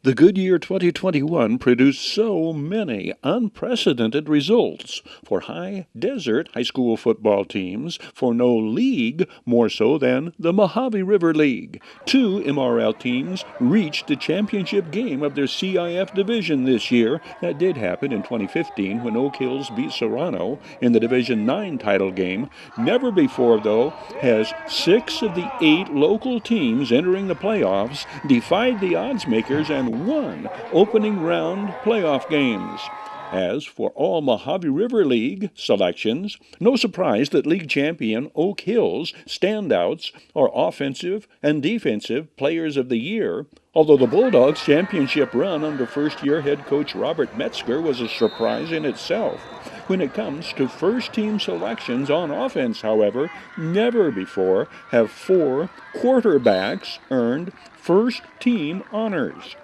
The good year 2021 produced so many unprecedented results for high desert high school football teams, for no league more so than the Mojave River League. Two MRL teams reached the championship game of their CIF division this year. That did happen in 2015 when Oak Hills beat Serrano in the Division 9 title game. Never before, though, has 6 of the 8 local teams entering the playoffs defied the odds makers and won opening round playoff games. As for all Mojave River League selections, no surprise that league champion Oak Hills standouts are offensive and defensive players of the year, although the Bulldogs' championship run under first-year head coach Robert Metzger was a surprise in itself. When it comes to first-team selections on offense, however, never before have 4 quarterbacks earned first-team honors.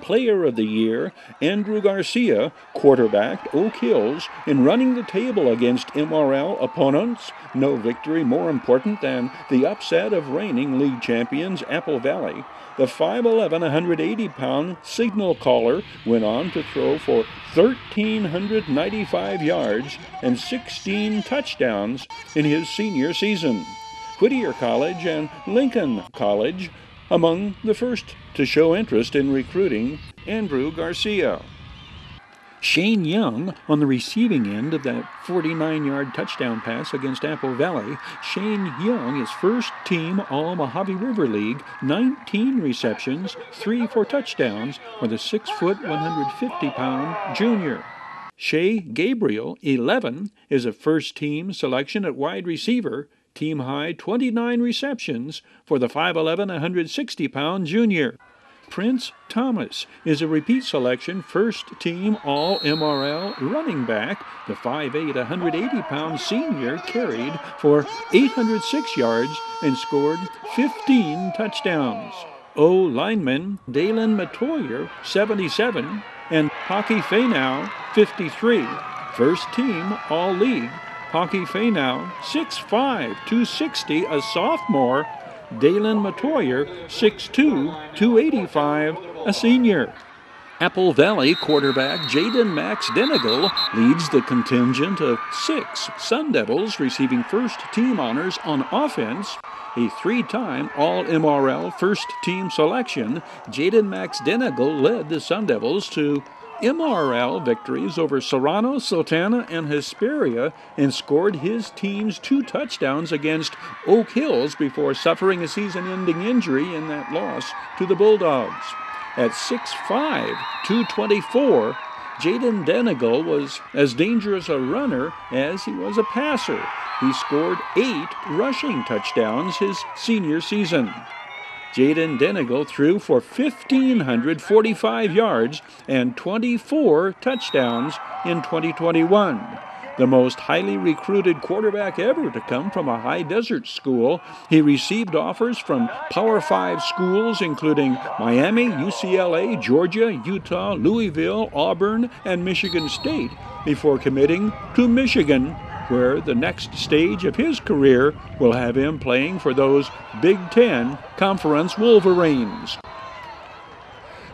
Player of the Year, Andrew Garcia, quarterbacked Oak Hills in running the table against MRL opponents. No victory more important than the upset of reigning league champions Apple Valley. The 5'11", 180-pound signal caller went on to throw for 1,395 yards and 16 touchdowns in his senior season. Whittier College and Lincoln College among the first to show interest in recruiting Andrew Garcia. Shane Young on the receiving end of that 49-yard touchdown pass against Apple Valley. Shane Young is first-team All-Mojave River League, 19 receptions, 3 for touchdowns for the 6-foot, 150-pound junior. Shea Gabriel, 11, is a first-team selection at wide receiver, team high 29 receptions for the 5'11", 160-pound junior. Prince Thomas is a repeat selection first-team All-MRL running back. The 5'8", 180-pound senior carried for 806 yards and scored 15 touchdowns. O-lineman Dalen Matoyer, 77, and Hockey Faenow, 53. First-team All-League. Hockey Faenow, 6'5", 260, a sophomore. Dalen Matoyer, 6'2", 285, a senior. Apple Valley quarterback Jaden Max Denegal leads the contingent of 6 Sun Devils receiving first-team honors on offense. A 3-time All-MRL first-team selection, Jaden Max Denegal led the Sun Devils to MRL victories over Serrano, Sultana, and Hesperia and scored his team's 2 touchdowns against Oak Hills before suffering a season-ending injury in that loss to the Bulldogs. At 6'5", 224, Jaden Denegal was as dangerous a runner as he was a passer. He scored 8 rushing touchdowns his senior season. Jaden Denegal threw for 1,545 yards and 24 touchdowns in 2021. The most highly recruited quarterback ever to come from a high desert school. He received offers from Power 5 schools including Miami, UCLA, Georgia, Utah, Louisville, Auburn, and Michigan State before committing to Michigan, where the next stage of his career will have him playing for those Big Ten Conference Wolverines.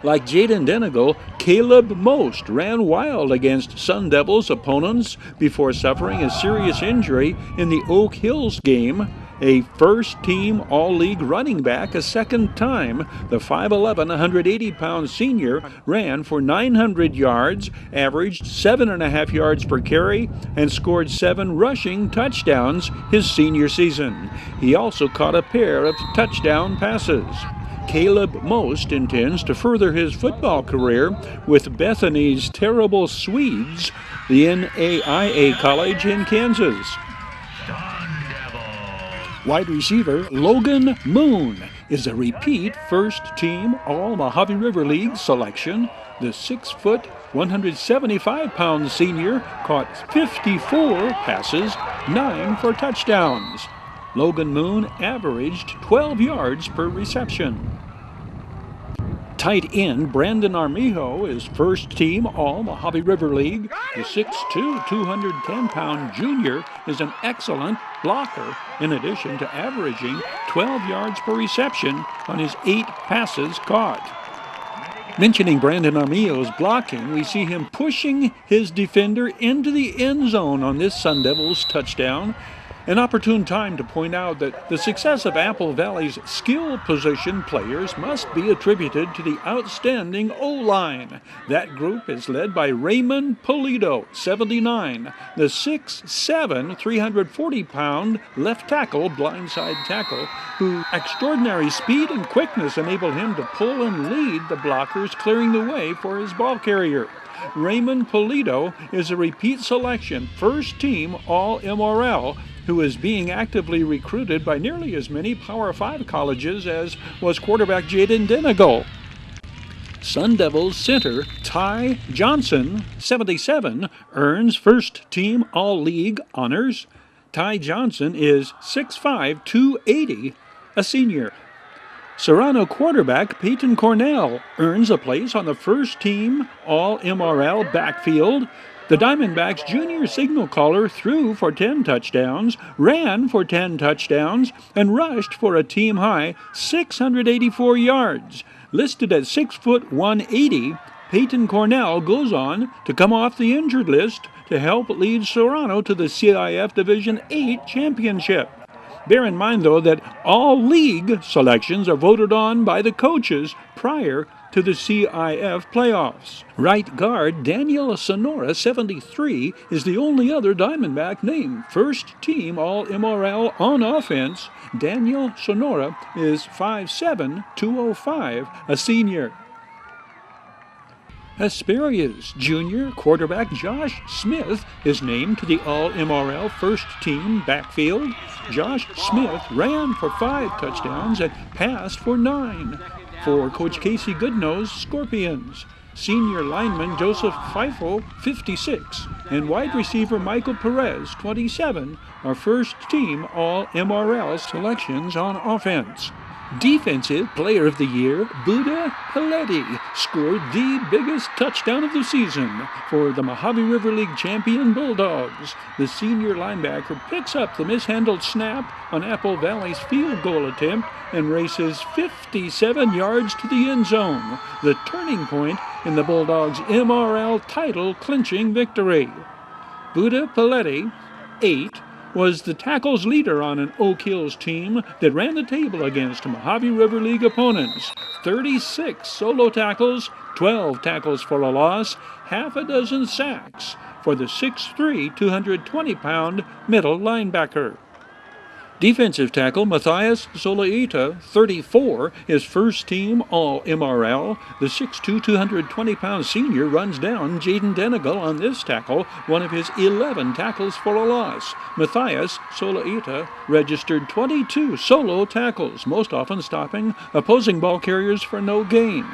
Like Jaden Denegal, Caleb Most ran wild against Sun Devils opponents before suffering a serious injury in the Oak Hills game. A first-team All-League running back a second time, the 5'11", 180-pound senior ran for 900 yards, averaged 7.5 yards per carry, and scored 7 rushing touchdowns his senior season. He also caught a pair of touchdown passes. Caleb Most intends to further his football career with Bethany's Terrible Swedes, the NAIA college in Kansas. Wide receiver Logan Moon is a repeat first-team All-Mojave River League selection. The 6', 175-pound senior caught 54 passes, 9 for touchdowns. Logan Moon averaged 12 yards per reception. Tight end Brandon Armijo is first-team All-Mojave River League. The 6'2", 210-pound junior is an excellent blocker, in addition to averaging 12 yards per reception on his 8 passes caught. Mentioning Brandon Armijo's blocking, we see him pushing his defender into the end zone on this Sun Devils touchdown. An opportune time to point out that the success of Apple Valley's skill position players must be attributed to the outstanding O-line. That group is led by Raymond Polito, 79, the 6'7", 340-pound left tackle, blindside tackle, whose extraordinary speed and quickness enabled him to pull and lead the blockers, clearing the way for his ball carrier. Raymond Polito is a repeat selection, first-team All-MRL, who is being actively recruited by nearly as many Power 5 colleges as was quarterback Jaden Denegal. Sun Devils center Ty Johnson, 77, earns first-team All-League honors. Ty Johnson is 6'5", 280, a senior. Serrano quarterback Peyton Cornell earns a place on the first-team All-MRL backfield. The Diamondbacks junior signal caller threw for 10 touchdowns, ran for 10 touchdowns, and rushed for a team-high 684 yards. Listed at 6 foot 180, Peyton Cornell goes on to come off the injured list to help lead Serrano to the CIF Division 8 championship. Bear in mind, though, that all league selections are voted on by the coaches prior to the CIF playoffs. Right guard Daniel Sonora, 73, is the only other Diamondback named first team All-MRL on offense. Daniel Sonora is 5'7", 205, a senior. Hesperia's junior quarterback Josh Smith is named to the All-MRL first-team backfield. Josh Smith ran for 5 touchdowns and passed for 9 for Coach Casey Goodnow's Scorpions. Senior lineman Joseph Feifel, 56, and wide receiver Michael Perez, 27, are first-team All-MRL selections on offense. Defensive Player of the Year, Buda Peleti, scored the biggest touchdown of the season for the Mojave River League champion Bulldogs. The senior linebacker picks up the mishandled snap on Apple Valley's field goal attempt and races 57 yards to the end zone, the turning point in the Bulldogs' MRL title-clinching victory. Buda Peleti, 8, was the tackles leader on an Oak Hills team that ran the table against Mojave River League opponents. 36 solo tackles, 12 tackles for a loss, half a dozen sacks for the 6'3", 220-pound middle linebacker. Defensive tackle Matthias Solaita, 34, is first-team All-MRL. The 6'2", 220-pound senior runs down Jaden Denegal on this tackle, one of his 11 tackles for a loss. Matthias Solaita registered 22 solo tackles, most often stopping opposing ball carriers for no gain.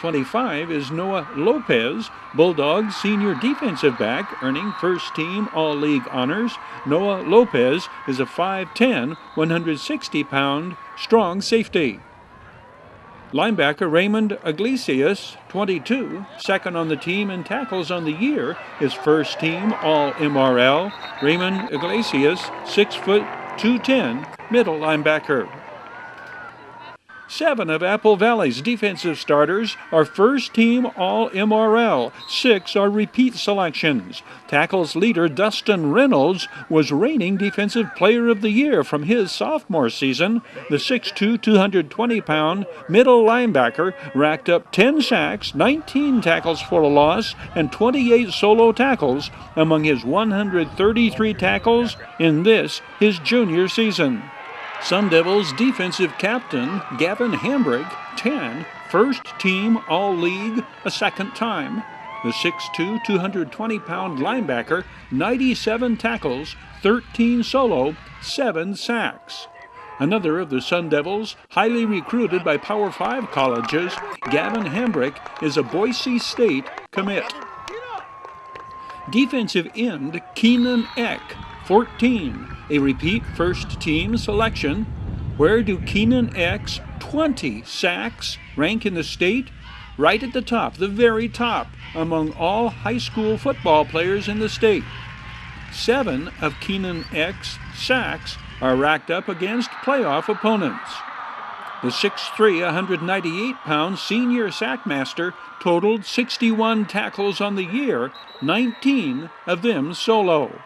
25 is Noah Lopez, Bulldogs senior defensive back, earning first-team All-League honors. Noah Lopez is a 5'10", 160-pound strong safety. Linebacker Raymond Iglesias, 22, second on the team in tackles on the year, is first-team All-MRL. Raymond Iglesias, 6 foot 210, middle linebacker. 7 of Apple Valley's defensive starters are first-team All-MRL. 6 are repeat selections. Tackles leader Dustin Reynolds was reigning Defensive Player of the Year from his sophomore season. The 6'2", 220-pound middle linebacker racked up 10 sacks, 19 tackles for a loss, and 28 solo tackles among his 133 tackles in this, his junior season. Sun Devils defensive captain Gavin Hambrick, 10, first-team All-League a second time. The 6'2", 220-pound linebacker, 97 tackles, 13 solo, 7 sacks. Another of the Sun Devils, highly recruited by Power 5 colleges, Gavin Hambrick is a Boise State commit. Defensive end Keenan Eck, 14, a repeat first-team selection. Where do Keenan Eck's 20 sacks rank in the state? Right at the top, the very top, among all high school football players in the state. 7 of Keenan Eck's sacks are racked up against playoff opponents. The 6'3", 198-pound senior sackmaster totaled 61 tackles on the year, 19 of them solo.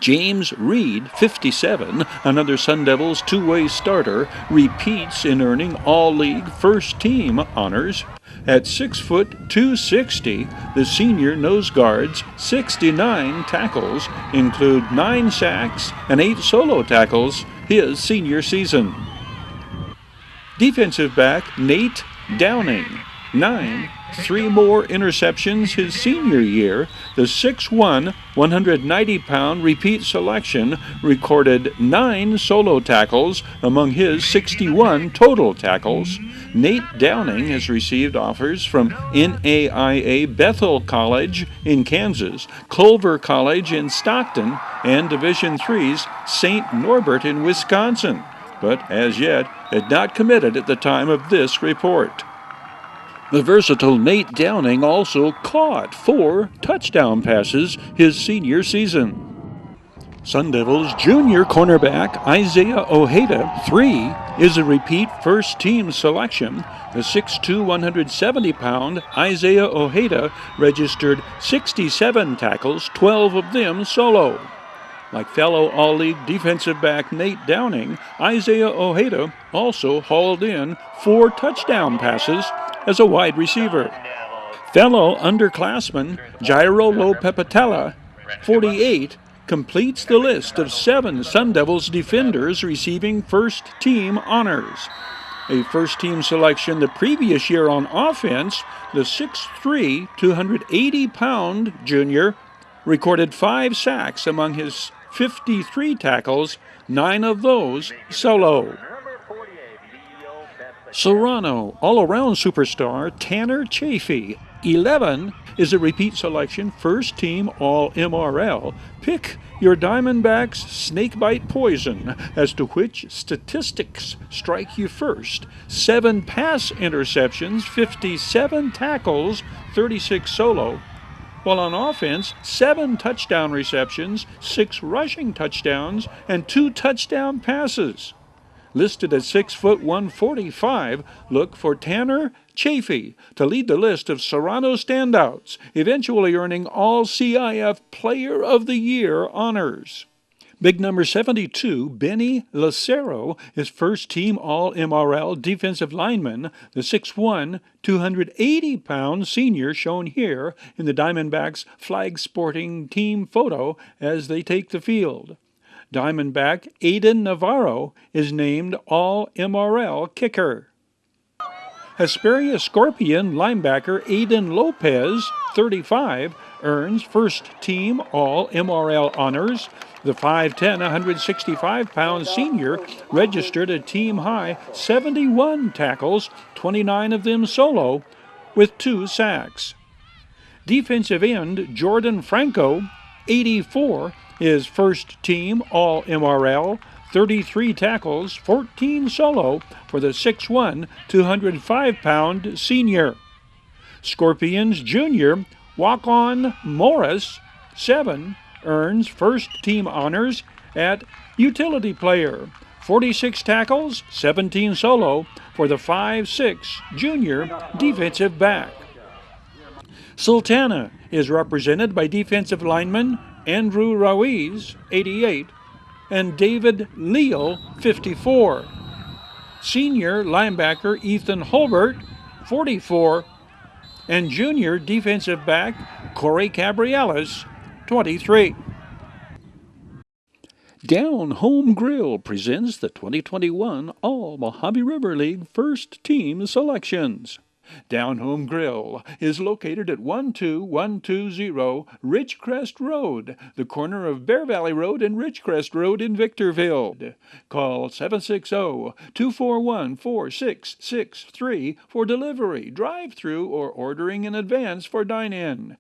James Reid, 57, another Sun Devils two-way starter, repeats in earning All-League first-team honors. At 6 foot 260, the senior nose guard's 69 tackles include 9 sacks and 8 solo tackles his senior season. Defensive back Nate Downing, 9, 3 more interceptions his senior year. The 6'1", 190-pound repeat selection recorded 9 solo tackles among his 61 total tackles. Nate Downing has received offers from NAIA Bethel College in Kansas, Culver College in Stockton, and Division III's St. Norbert in Wisconsin, but as yet had not committed at the time of this report. The versatile Nate Downing also caught 4 touchdown passes his senior season. Sun Devils junior cornerback Isaiah Ojeda, 3, is a repeat first-team selection. The 6'2", 170-pound Isaiah Ojeda registered 67 tackles, 12 of them solo. Like fellow All-League defensive back Nate Downing, Isaiah Ojeda also hauled in 4 touchdown passes as a wide receiver. Fellow underclassman Jairo Lopez, 48, completes the list of 7 Sun Devils defenders receiving first-team honors. A first-team selection the previous year on offense, the 6'3", 280-pound junior recorded 5 sacks among his 53 tackles, 9 of those solo. Serrano all-around superstar Tanner Chafee, 11, is a repeat selection first-team All-MRL. Pick your Diamondbacks snakebite poison as to which statistics strike you first. 7 pass interceptions, 57 tackles, 36 solo. While on offense, 7 touchdown receptions, 6 rushing touchdowns, and 2 touchdown passes. Listed at 6 foot 145, look for Tanner Chafee to lead the list of Serrano standouts, eventually earning All-CIF Player of the Year honors. Big number 72, Benny Lacero, is first-team All-MRL defensive lineman, the 6'1", 280-pound senior shown here in the Diamondbacks flag-sporting team photo as they take the field. Diamondback Aiden Navarro is named All-MRL kicker. Hesperia Scorpion linebacker Aiden Lopez, 35, earns first-team All-MRL honors. The 5'10", 165-pound senior registered a team-high 71 tackles, 29 of them solo, with 2 sacks. Defensive end Jordan Franco, 84, is first-team All-MRL, 33 tackles, 14 solo for the 6'1", 205-pound senior. Scorpions junior Walk-On Morris, 7, earns first-team honors at utility player, 46 tackles, 17 solo for the 5'6" junior defensive back. Sultana is represented by defensive lineman Andrew Ruiz, 88, and David Leal, 54. Senior linebacker Ethan Holbert, 44, and junior defensive back Corey Cabrielis, 23. Down Home Grill presents the 2021 All-Mojave River League First Team Selections. Down Home Grill is located at 12120 Ridgecrest Road, the corner of Bear Valley Road and Ridgecrest Road in Victorville. Call 760-241-4663 for delivery, drive-through, or ordering in advance for dine-in.